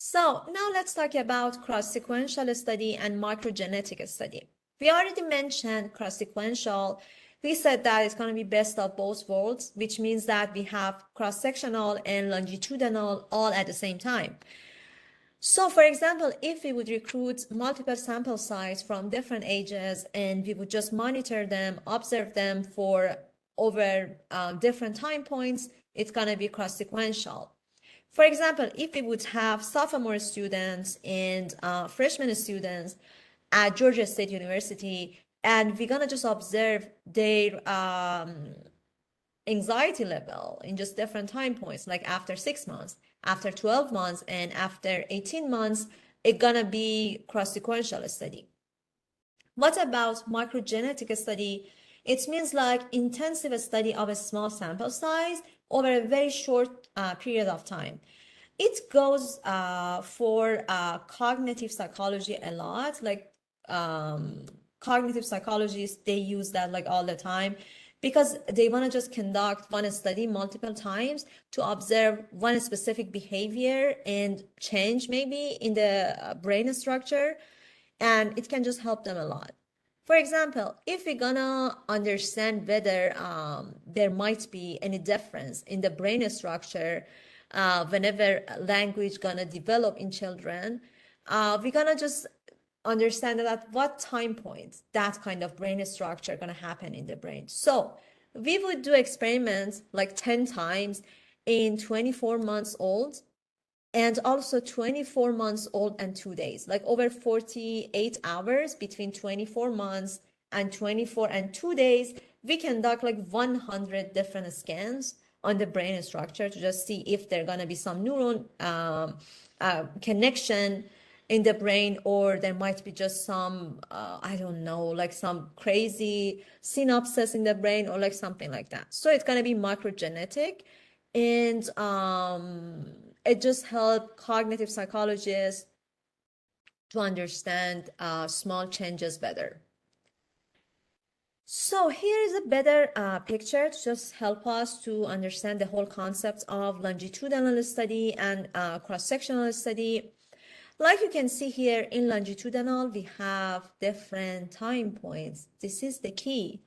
So now let's talk about cross-sequential study and microgenetic study. We already mentioned cross-sequential. We said that it's going to be best of both worlds, which means that we have cross-sectional and longitudinal all at the same time. So for example, if we would recruit multiple sample size from different ages and we would just monitor them, observe them for over different time points, it's going to be cross-sequential. For example, if we would have sophomore students and freshman students at Georgia State University, and we're gonna just observe their anxiety level in just different time points, like after 6 months, after 12 months, and after 18 months, it's gonna be cross-sequential study. What about microgenetic study? It means like intensive study of a small sample size over a very short period of time. It goes for cognitive psychology a lot. Like cognitive psychologists, they use that like all the time because they want to just conduct one study multiple times to observe one specific behavior and change maybe in the brain structure, and it can just help them a lot. For example, if we're gonna understand whether there might be any difference in the brain structure whenever language gonna develop in children, we're gonna just understand that at what time point that kind of brain structure gonna happen in the brain. So we would do experiments like 10 times in 24 months old and also 24 months old and 2 days, like over 48 hours between 24 months and 24 and 2 days. We conduct like 100 different scans on the brain structure to just see if there gonna be some neuron connection in the brain, or there might be just some I don't know, like some crazy synapses in the brain or like something like that. So it's gonna be microgenetic, and it just helps cognitive psychologists to understand small changes better. So here is a better picture to just help us to understand the whole concept of longitudinal study and cross-sectional study. Like you can see here in longitudinal, we have different time points. This is the key.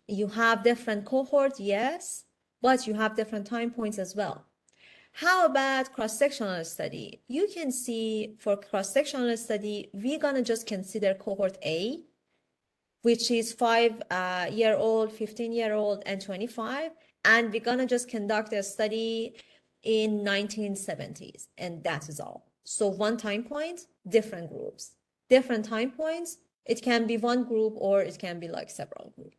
You have different cohorts, yes, but you have different time points as well. How about cross-sectional study? You can see for cross-sectional study, we're gonna just consider cohort A, which is 5-year-old, 15-year-old, and 25. And we're gonna just conduct a study in 1970s, and that is all. So one time point, different groups. Different time points, it can be one group or it can be like several groups.